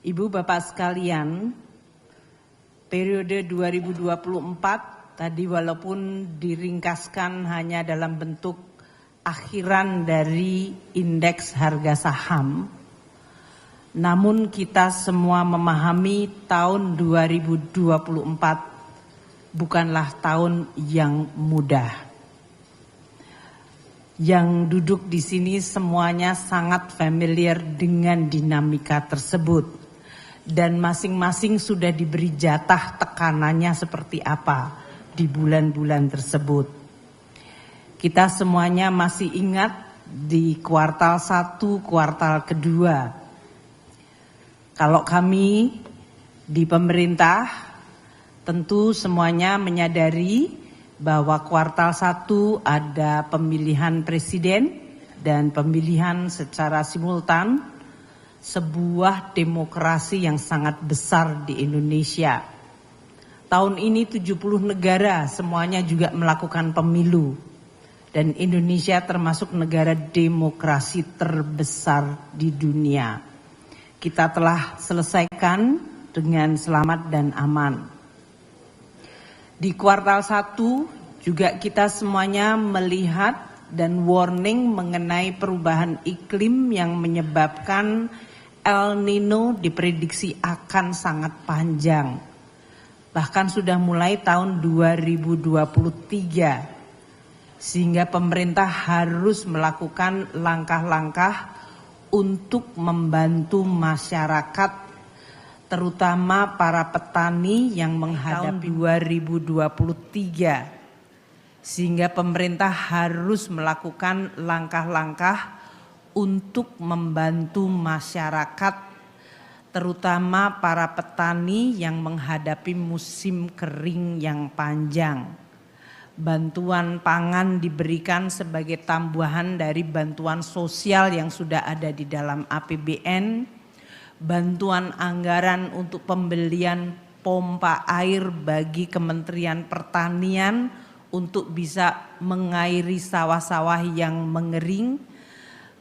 Ibu Bapak sekalian, periode 2024 tadi walaupun diringkaskan hanya dalam bentuk akhiran dari indeks harga saham, namun kita semua memahami tahun 2024 bukanlah tahun yang mudah. Yang duduk di sini semuanya sangat familiar dengan dinamika tersebut dan masing-masing sudah diberi jatah tekanannya seperti apa di bulan-bulan tersebut. Kita semuanya masih ingat di kuartal 1, kuartal kedua. Kalau kami di pemerintah tentu semuanya menyadari bahwa kuartal 1 ada pemilihan presiden dan pemilihan secara simultan, sebuah demokrasi yang sangat besar di Indonesia. Tahun ini 70 negara semuanya juga melakukan pemilu dan Indonesia termasuk negara demokrasi terbesar di dunia. Kita telah selesaikan dengan selamat dan aman. Di kuartal 1 juga kita semuanya melihat dan warning mengenai perubahan iklim yang menyebabkan El Nino diprediksi akan sangat panjang. Bahkan sudah mulai tahun 2023. Sehingga pemerintah harus melakukan langkah-langkah untuk membantu masyarakat, terutama para petani yang menghadapi 2023. Sehingga pemerintah harus melakukan langkah-langkah untuk membantu masyarakat, terutama para petani yang menghadapi musim kering yang panjang. Bantuan pangan diberikan sebagai tambahan dari bantuan sosial yang sudah ada di dalam APBN. Bantuan anggaran untuk pembelian pompa air bagi Kementerian Pertanian untuk bisa mengairi sawah-sawah yang mengering,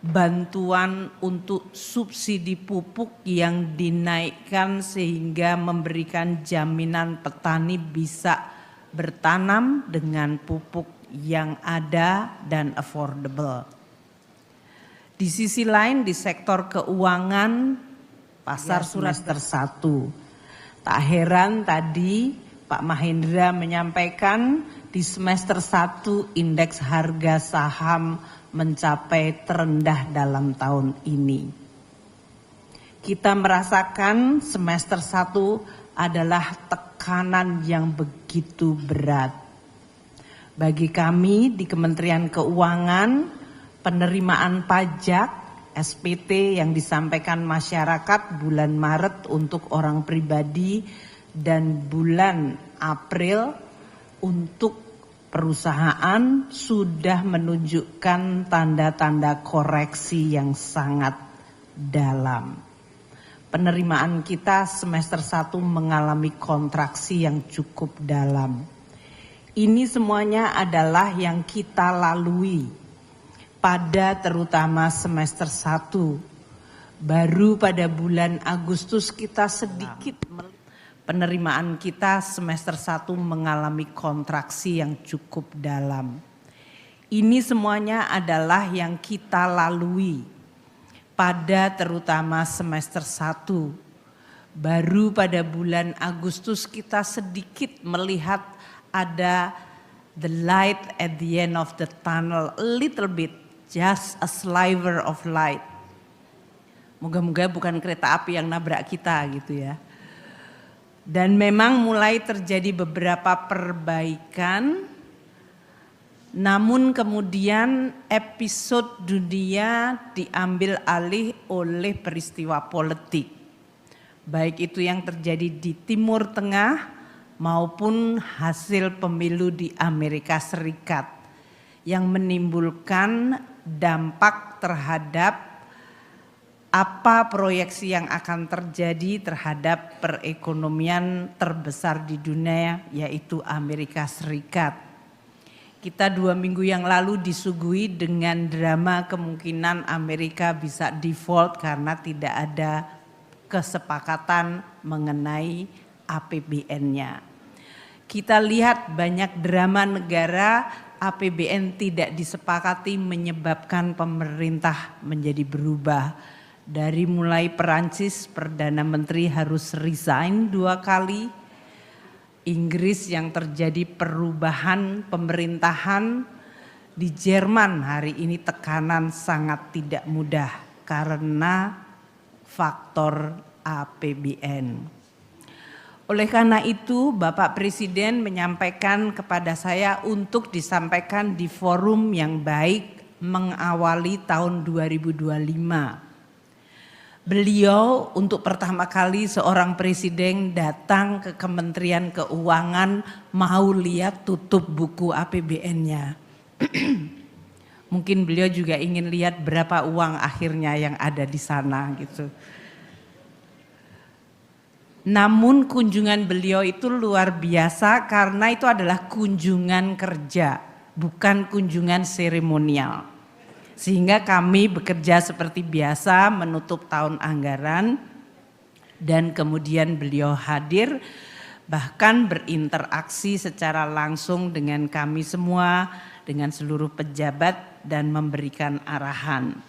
bantuan untuk subsidi pupuk yang dinaikkan sehingga memberikan jaminan petani bisa bertanam dengan pupuk yang ada dan affordable. Di sisi lain di sektor keuangan, pasar semester 1. Tak heran tadi Pak Mahendra menyampaikan di semester 1 indeks harga saham mencapai terendah dalam tahun ini. Kita merasakan semester 1 adalah tekanan yang begitu berat. Bagi kami di Kementerian Keuangan, penerimaan pajak SPT yang disampaikan masyarakat bulan Maret untuk orang pribadi dan bulan April untuk perusahaan sudah menunjukkan tanda-tanda koreksi yang sangat dalam. Penerimaan kita semester 1 mengalami kontraksi yang cukup dalam. Ini semuanya adalah yang kita lalui pada terutama semester 1. Baru pada bulan Agustus kita sedikit penerimaan kita semester 1 mengalami kontraksi yang cukup dalam. Ini semuanya adalah yang kita lalui pada terutama semester 1. Baru pada bulan Agustus kita sedikit melihat ada the light at the end of the tunnel, a little bit, just a sliver of light. Moga-moga bukan kereta api yang nabrak kita gitu ya. Dan memang mulai terjadi beberapa perbaikan, namun kemudian episode dunia diambil alih oleh peristiwa politik. Baik itu yang terjadi di Timur Tengah maupun hasil pemilu di Amerika Serikat yang menimbulkan dampak terhadap apa proyeksi yang akan terjadi terhadap perekonomian terbesar di dunia yaitu Amerika Serikat. Kita 2 minggu yang lalu disuguhi dengan drama kemungkinan Amerika bisa default karena tidak ada kesepakatan mengenai APBN-nya. Kita lihat banyak drama negara, APBN tidak disepakati menyebabkan pemerintah menjadi berubah. Dari mulai Perancis, Perdana Menteri harus resign 2 kali. Inggris yang terjadi perubahan pemerintahan. Di Jerman hari ini tekanan sangat tidak mudah karena faktor APBN. Oleh karena itu Bapak Presiden menyampaikan kepada saya untuk disampaikan di forum yang baik mengawali tahun 2025. Beliau untuk pertama kali seorang presiden datang ke Kementerian Keuangan mau lihat tutup buku APBN-nya. Mungkin beliau juga ingin lihat berapa uang akhirnya yang ada di sana gitu. Namun kunjungan beliau itu luar biasa karena itu adalah kunjungan kerja, bukan kunjungan seremonial. Sehingga kami bekerja seperti biasa menutup tahun anggaran dan kemudian beliau hadir bahkan berinteraksi secara langsung dengan kami semua, dengan seluruh pejabat dan memberikan arahan.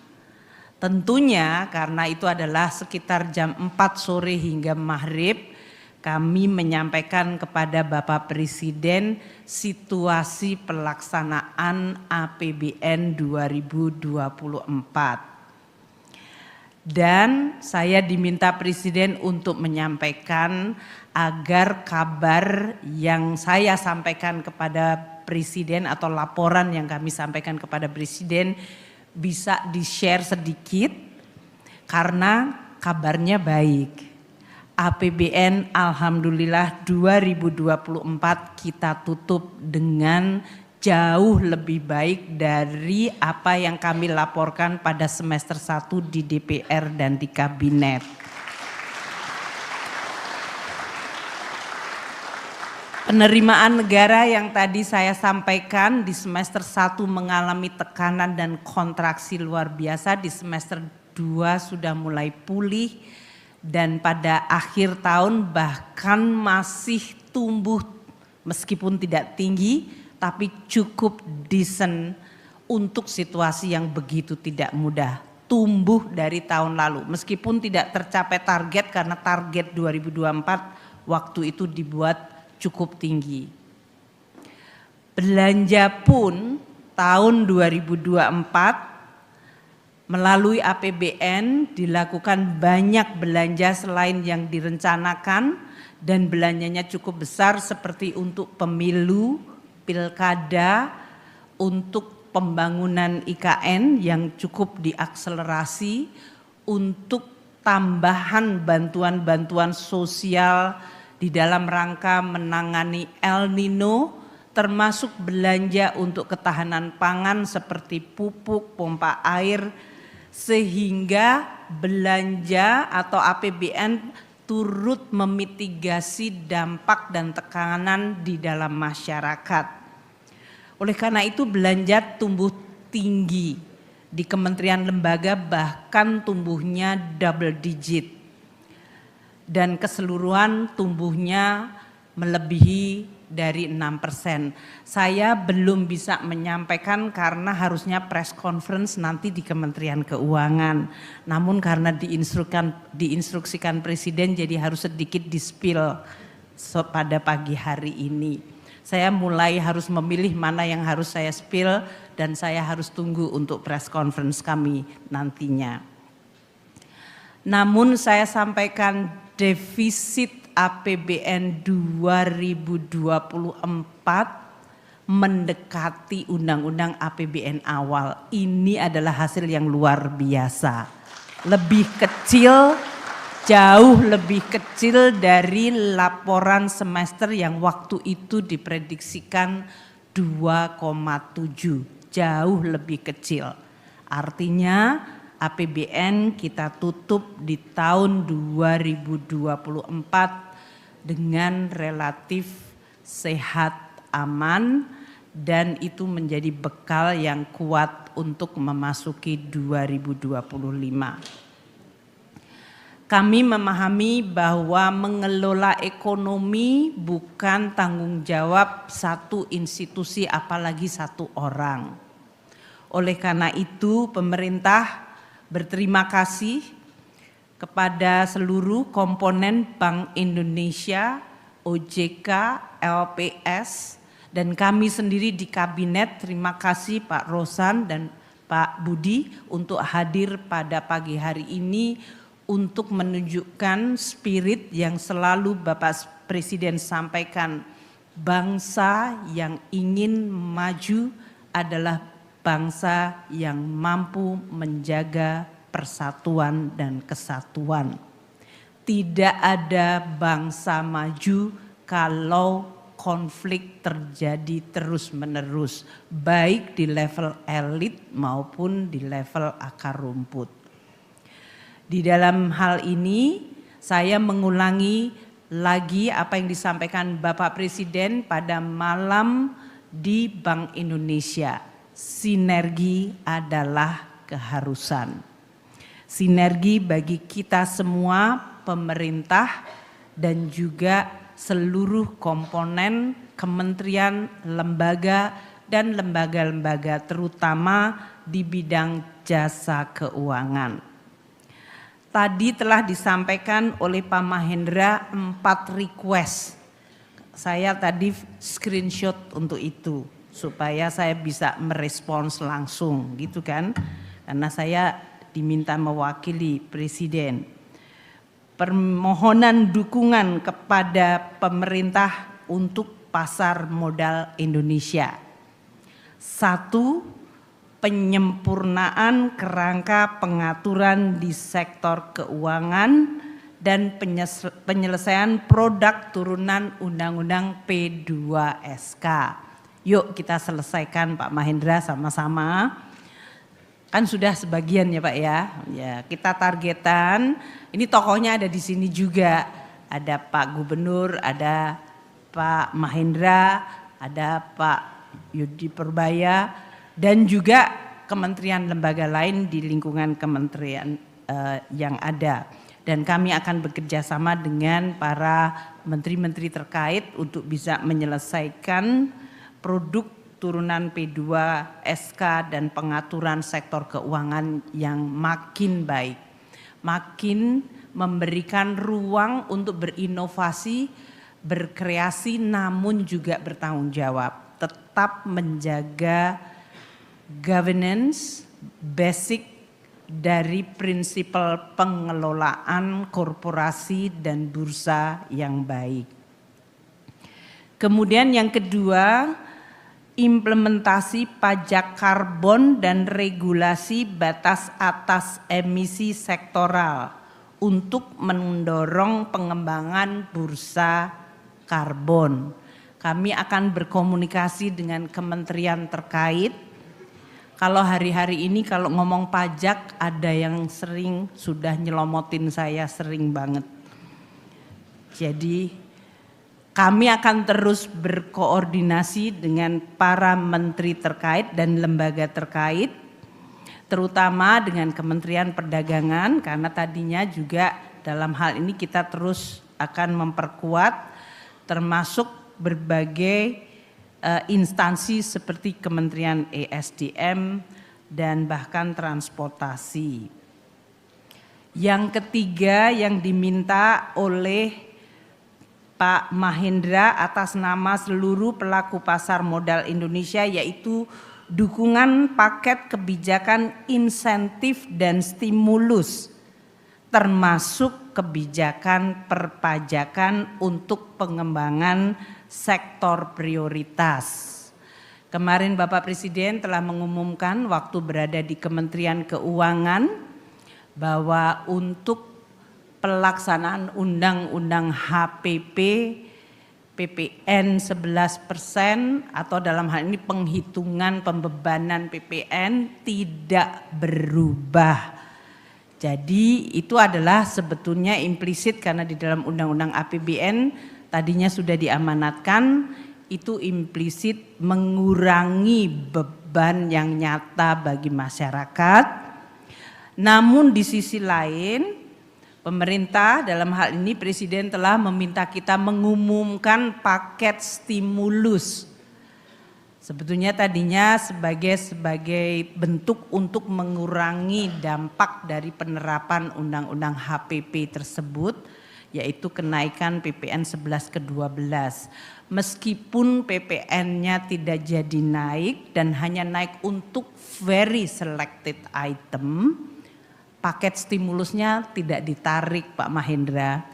Tentunya karena itu adalah sekitar jam 4 sore hingga maghrib, kami menyampaikan kepada Bapak Presiden situasi pelaksanaan APBN 2024. Dan saya diminta Presiden untuk menyampaikan agar kabar yang saya sampaikan kepada Presiden atau laporan yang kami sampaikan kepada Presiden bisa di-share sedikit karena kabarnya baik. APBN alhamdulillah 2024 kita tutup dengan jauh lebih baik dari apa yang kami laporkan pada semester 1 di DPR dan di Kabinet. Penerimaan negara yang tadi saya sampaikan di semester 1 mengalami tekanan dan kontraksi luar biasa, di semester 2 sudah mulai pulih dan pada akhir tahun bahkan masih tumbuh meskipun tidak tinggi tapi cukup decent untuk situasi yang begitu tidak mudah. Tumbuh dari tahun lalu meskipun tidak tercapai target karena target 2024 waktu itu dibuat cukup tinggi. Belanja pun tahun 2024 melalui APBN dilakukan banyak belanja selain yang direncanakan dan belanjanya cukup besar seperti untuk pemilu, pilkada, untuk pembangunan IKN yang cukup diakselerasi, untuk tambahan bantuan-bantuan sosial di dalam rangka menangani El Nino, termasuk belanja untuk ketahanan pangan seperti pupuk, pompa air, sehingga belanja atau APBN turut memitigasi dampak dan tekanan di dalam masyarakat. Oleh karena itu belanja tumbuh tinggi di kementerian lembaga, bahkan tumbuhnya double digit. Dan keseluruhan tumbuhnya melebihi dari 6%. Saya belum bisa menyampaikan karena harusnya press conference nanti di Kementerian Keuangan. Namun karena diinstruksikan Presiden jadi harus sedikit di-spill pada pagi hari ini. Saya mulai harus memilih mana yang harus saya spill dan saya harus tunggu untuk press conference kami nantinya. Namun saya sampaikan defisit APBN 2024 mendekati undang-undang APBN awal. Ini adalah hasil yang luar biasa. Lebih kecil, jauh lebih kecil dari laporan semester yang waktu itu diprediksikan 2,7. Jauh lebih kecil. Artinya APBN kita tutup di tahun 2024 dengan relatif sehat, aman, dan itu menjadi bekal yang kuat untuk memasuki 2025. Kami memahami bahwa mengelola ekonomi bukan tanggung jawab satu institusi apalagi satu orang. Oleh karena itu pemerintah berterima kasih kepada seluruh komponen Bank Indonesia, OJK, LPS, dan kami sendiri di kabinet. Terima kasih Pak Rosan dan Pak Budi untuk hadir pada pagi hari ini untuk menunjukkan spirit yang selalu Bapak Presiden sampaikan, bangsa yang ingin maju adalah bangsa yang mampu menjaga persatuan dan kesatuan. Tidak ada bangsa maju kalau konflik terjadi terus-menerus, baik di level elit maupun di level akar rumput. Di dalam hal ini saya mengulangi lagi apa yang disampaikan Bapak Presiden pada malam di Bank Indonesia. Sinergi adalah keharusan. Sinergi bagi kita semua, pemerintah dan juga seluruh komponen kementerian, lembaga dan lembaga-lembaga terutama di bidang jasa keuangan. Tadi telah disampaikan oleh Pak Mahendra 4 request. Saya tadi screenshot untuk itu supaya saya bisa merespons langsung gitu kan. Karena saya diminta mewakili Presiden. Permohonan dukungan kepada pemerintah untuk pasar modal Indonesia. 1. Penyempurnaan kerangka pengaturan di sektor keuangan dan penyelesaian produk turunan Undang-Undang P2SK. Yuk kita selesaikan Pak Mahendra sama-sama. Kan sudah sebagian ya Pak ya. Ya, kita targetan. Ini tokohnya ada di sini juga. Ada Pak Gubernur, ada Pak Mahendra, ada Pak Yudi Purbaya, dan juga kementerian lembaga lain di lingkungan kementerian yang ada. Dan kami akan bekerja sama dengan para menteri-menteri terkait untuk bisa menyelesaikan produk turunan P2SK dan pengaturan sektor keuangan yang makin baik. Makin memberikan ruang untuk berinovasi, berkreasi namun juga bertanggung jawab. Tetap menjaga governance basic dari prinsipal pengelolaan korporasi dan bursa yang baik. Kemudian yang kedua, implementasi pajak karbon dan regulasi batas atas emisi sektoral untuk mendorong pengembangan bursa karbon. Kami akan berkomunikasi dengan kementerian terkait. Kalau hari-hari ini kalau ngomong pajak ada yang sering sudah nyelomotin saya sering banget. Jadi kami akan terus berkoordinasi dengan para menteri terkait dan lembaga terkait, terutama dengan Kementerian Perdagangan karena tadinya juga dalam hal ini kita terus akan memperkuat termasuk berbagai instansi seperti Kementerian ESDM dan bahkan transportasi. Yang ketiga yang diminta oleh Pak Mahendra atas nama seluruh pelaku pasar modal Indonesia yaitu dukungan paket kebijakan insentif dan stimulus termasuk kebijakan perpajakan untuk pengembangan sektor prioritas. Kemarin Bapak Presiden telah mengumumkan waktu berada di Kementerian Keuangan bahwa untuk pelaksanaan Undang-Undang HPP, PPN 11% atau dalam hal ini penghitungan pembebanan PPN tidak berubah. Jadi itu adalah sebetulnya implisit karena di dalam Undang-Undang APBN tadinya sudah diamanatkan, itu implisit mengurangi beban yang nyata bagi masyarakat. Namun di sisi lain Pemerintah dalam hal ini Presiden telah meminta kita mengumumkan paket stimulus. Sebetulnya tadinya sebagai bentuk untuk mengurangi dampak dari penerapan Undang-Undang HPP tersebut, yaitu kenaikan PPN 11 ke 12. Meskipun PPN-nya tidak jadi naik dan hanya naik untuk very selected item, paket stimulusnya tidak ditarik Pak Mahendra.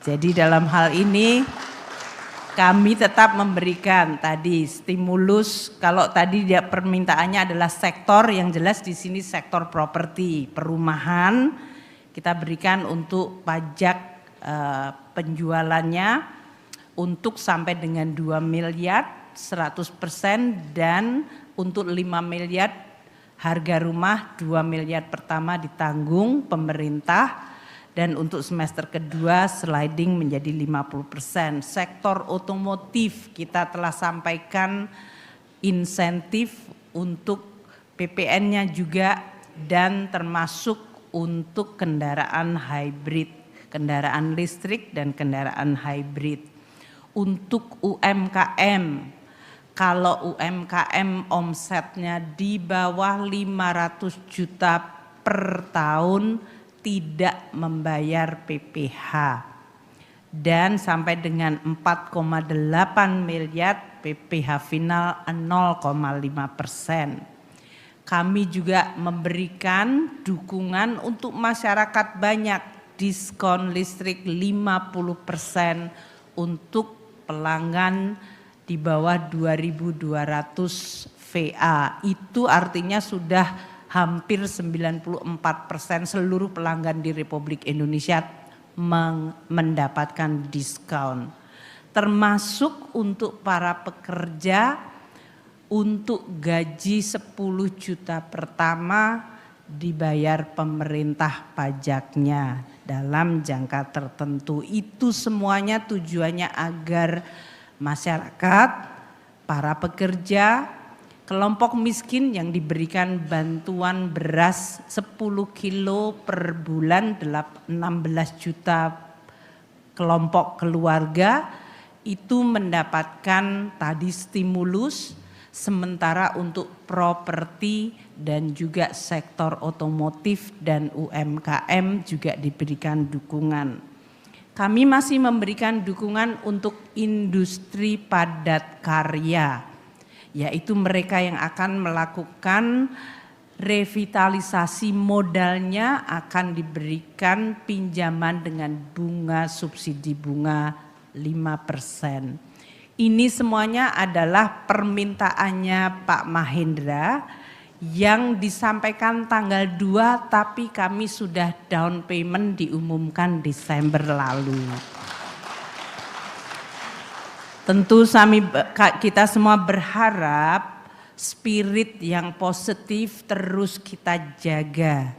Jadi dalam hal ini kami tetap memberikan tadi stimulus. Kalau tadi dia permintaannya adalah sektor, yang jelas di sini sektor properti, perumahan, kita berikan untuk pajak penjualannya untuk sampai dengan 2 miliar 100%, dan untuk 5 miliar harga rumah 2 miliar pertama ditanggung pemerintah. Dan untuk semester kedua sliding menjadi 50%. Sektor otomotif kita telah sampaikan insentif untuk PPN-nya juga, dan termasuk untuk kendaraan hybrid, kendaraan listrik dan kendaraan hybrid. Untuk UMKM, kalau UMKM omsetnya di bawah 500 juta per tahun tidak membayar PPh, dan sampai dengan 4,8 miliar PPh final 0,5%. Kami juga memberikan dukungan untuk masyarakat banyak, diskon listrik 50% untuk pelanggan di bawah 2.200 VA. Itu artinya sudah hampir 94% seluruh pelanggan di Republik Indonesia mendapatkan diskon. Termasuk untuk para pekerja, untuk gaji 10 juta pertama dibayar pemerintah pajaknya dalam jangka tertentu. Itu semuanya tujuannya agar masyarakat, para pekerja, kelompok miskin yang diberikan bantuan beras 10 kilo per bulan 16 juta kelompok keluarga itu mendapatkan tadi stimulus, sementara untuk properti dan juga sektor otomotif dan UMKM juga diberikan dukungan. Kami masih memberikan dukungan untuk industri padat karya, yaitu mereka yang akan melakukan revitalisasi modalnya akan diberikan pinjaman dengan bunga subsidi bunga 5%. Ini semuanya adalah permintaannya Pak Mahendra yang disampaikan tanggal 2, tapi kami sudah down payment diumumkan Desember lalu. Tentu kita semua berharap spirit yang positif terus kita jaga.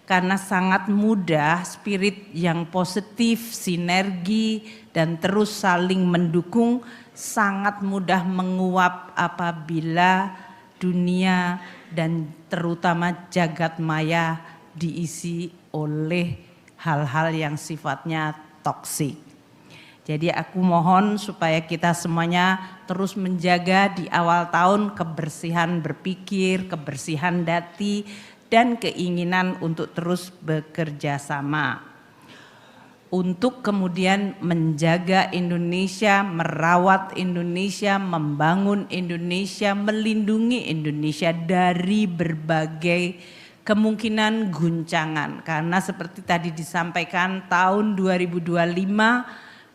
Karena sangat mudah spirit yang positif, sinergi dan terus saling mendukung sangat mudah menguap apabila dunia dan terutama jagat maya diisi oleh hal-hal yang sifatnya toksik. Jadi aku mohon supaya kita semuanya terus menjaga di awal tahun kebersihan berpikir, kebersihan hati, dan keinginan untuk terus bekerja sama. Untuk kemudian menjaga Indonesia, merawat Indonesia, membangun Indonesia, melindungi Indonesia dari berbagai kemungkinan guncangan. Karena seperti tadi disampaikan tahun 2025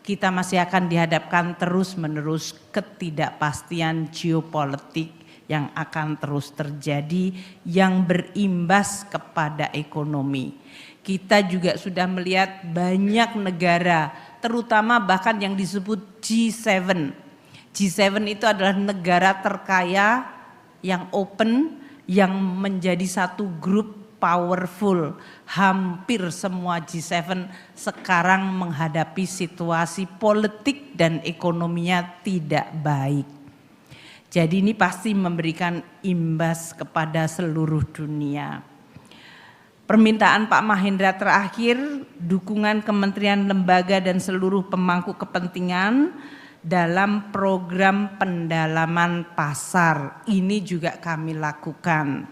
kita masih akan dihadapkan terus-menerus ketidakpastian geopolitik yang akan terus terjadi yang berimbas kepada ekonomi. Kita juga sudah melihat banyak negara, terutama bahkan yang disebut G7. G7 itu adalah negara terkaya yang open, yang menjadi satu grup powerful. Hampir semua G7 sekarang menghadapi situasi politik dan ekonominya tidak baik. Jadi ini pasti memberikan imbas kepada seluruh dunia. Permintaan Pak Mahendra terakhir, dukungan kementerian, lembaga, dan seluruh pemangku kepentingan dalam program pendalaman pasar. Ini juga kami lakukan.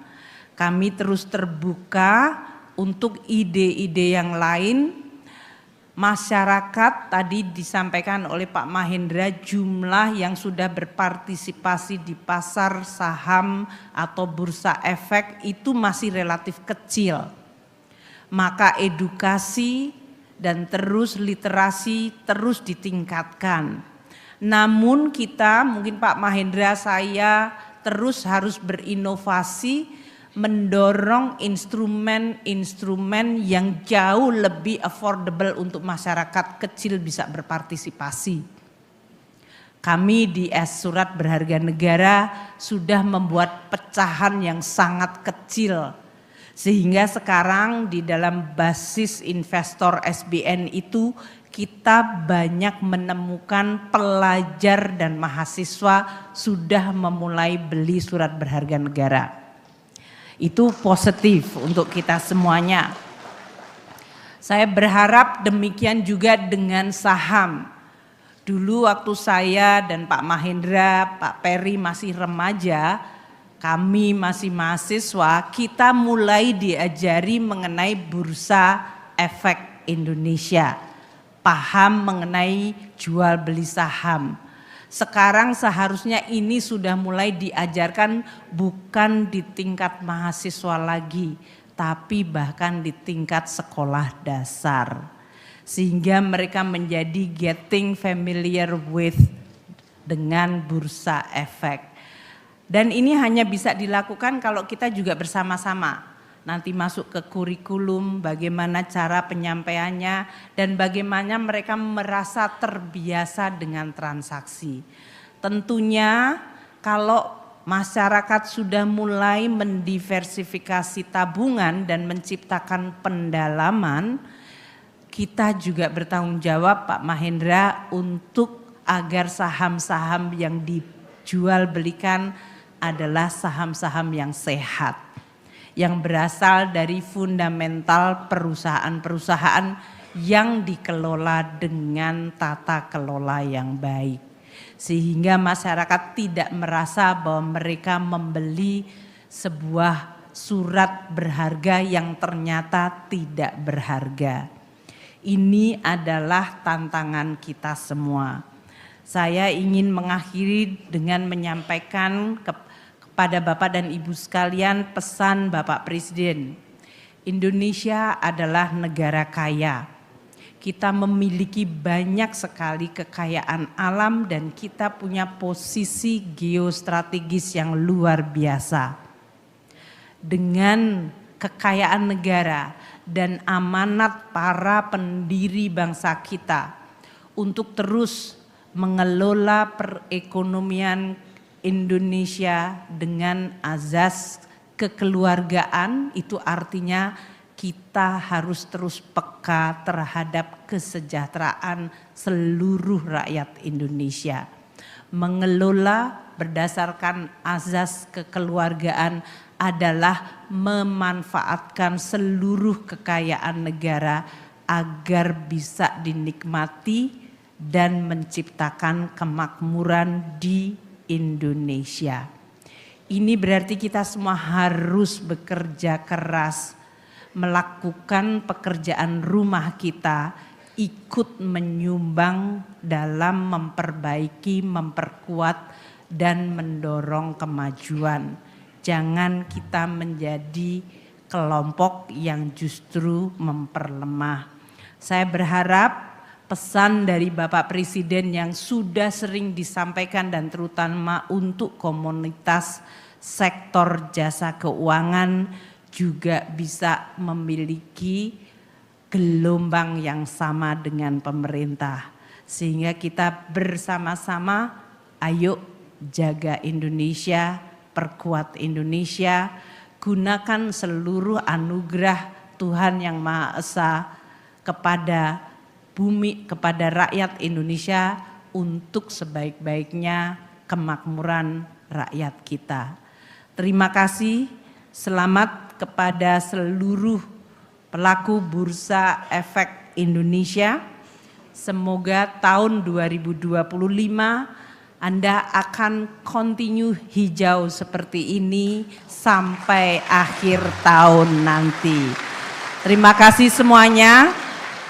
Kami terus terbuka untuk ide-ide yang lain. Masyarakat tadi disampaikan oleh Pak Mahendra, jumlah yang sudah berpartisipasi di pasar saham atau bursa efek itu masih relatif kecil. Maka edukasi dan terus literasi terus ditingkatkan. Namun kita, mungkin Pak Mahendra, saya terus harus berinovasi, mendorong instrumen-instrumen yang jauh lebih affordable untuk masyarakat kecil bisa berpartisipasi. Kami di Surat Berharga Negara sudah membuat pecahan yang sangat kecil, sehingga sekarang di dalam basis investor SBN itu kita banyak menemukan pelajar dan mahasiswa sudah memulai beli surat berharga negara. Itu positif untuk kita semuanya. Saya berharap demikian juga dengan saham. Dulu waktu saya dan Pak Mahendra, Pak Peri masih remaja, kami masih mahasiswa, kita mulai diajari mengenai bursa efek Indonesia, paham mengenai jual beli saham. Sekarang seharusnya ini sudah mulai diajarkan bukan di tingkat mahasiswa lagi, tapi bahkan di tingkat sekolah dasar. Sehingga mereka menjadi getting familiar with dengan bursa efek. Dan ini hanya bisa dilakukan kalau kita juga bersama-sama. Nanti masuk ke kurikulum, bagaimana cara penyampaiannya, dan bagaimana mereka merasa terbiasa dengan transaksi. Tentunya kalau masyarakat sudah mulai mendiversifikasi tabungan dan menciptakan pendalaman, kita juga bertanggung jawab Pak Mahendra untuk agar saham-saham yang dijual belikan adalah saham-saham yang sehat, yang berasal dari fundamental perusahaan-perusahaan yang dikelola dengan tata kelola yang baik. Sehingga masyarakat tidak merasa bahwa mereka membeli sebuah surat berharga yang ternyata tidak berharga. Ini adalah tantangan kita semua. Saya ingin mengakhiri dengan menyampaikan kepada Bapak dan Ibu sekalian pesan Bapak Presiden. Indonesia adalah negara kaya. Kita memiliki banyak sekali kekayaan alam dan kita punya posisi geostrategis yang luar biasa. Dengan kekayaan negara dan amanat para pendiri bangsa kita untuk terus mengelola perekonomian Indonesia dengan azas kekeluargaan, itu artinya kita harus terus peka terhadap kesejahteraan seluruh rakyat Indonesia. Mengelola berdasarkan azas kekeluargaan adalah memanfaatkan seluruh kekayaan negara agar bisa dinikmati dan menciptakan kemakmuran di Indonesia. Ini berarti kita semua harus bekerja keras, melakukan pekerjaan rumah kita, ikut menyumbang dalam memperbaiki, memperkuat, dan mendorong kemajuan. Jangan kita menjadi kelompok yang justru memperlemah. Saya berharap pesan dari Bapak Presiden yang sudah sering disampaikan dan terutama untuk komunitas sektor jasa keuangan juga bisa memiliki gelombang yang sama dengan pemerintah. Sehingga kita bersama-sama ayo jaga Indonesia, perkuat Indonesia, gunakan seluruh anugerah Tuhan Yang Maha Esa kepada bumi, kepada rakyat Indonesia untuk sebaik-baiknya kemakmuran rakyat kita. Terima kasih, selamat kepada seluruh pelaku Bursa Efek Indonesia. Semoga tahun 2025 Anda akan continue hijau seperti ini sampai akhir tahun nanti. Terima kasih semuanya.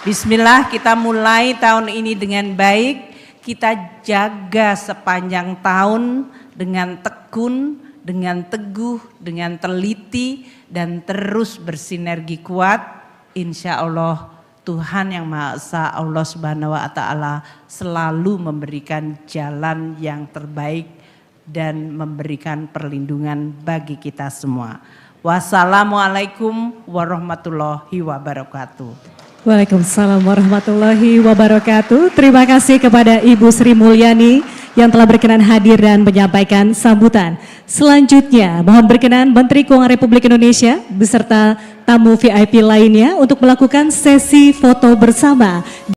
Bismillah, kita mulai tahun ini dengan baik. Kita jaga sepanjang tahun dengan tekun, dengan teguh, dengan teliti, dan terus bersinergi kuat. Insya Allah Tuhan Yang Maha Esa, Allah Subhanahu wa Ta'ala selalu memberikan jalan yang terbaik dan memberikan perlindungan bagi kita semua. Wassalamualaikum warahmatullahi wabarakatuh. Waalaikumsalam warahmatullahi wabarakatuh. Terima kasih kepada Ibu Sri Mulyani yang telah berkenan hadir dan menyampaikan sambutan. Selanjutnya mohon berkenan Menteri Keuangan Republik Indonesia beserta tamu VIP lainnya untuk melakukan sesi foto bersama.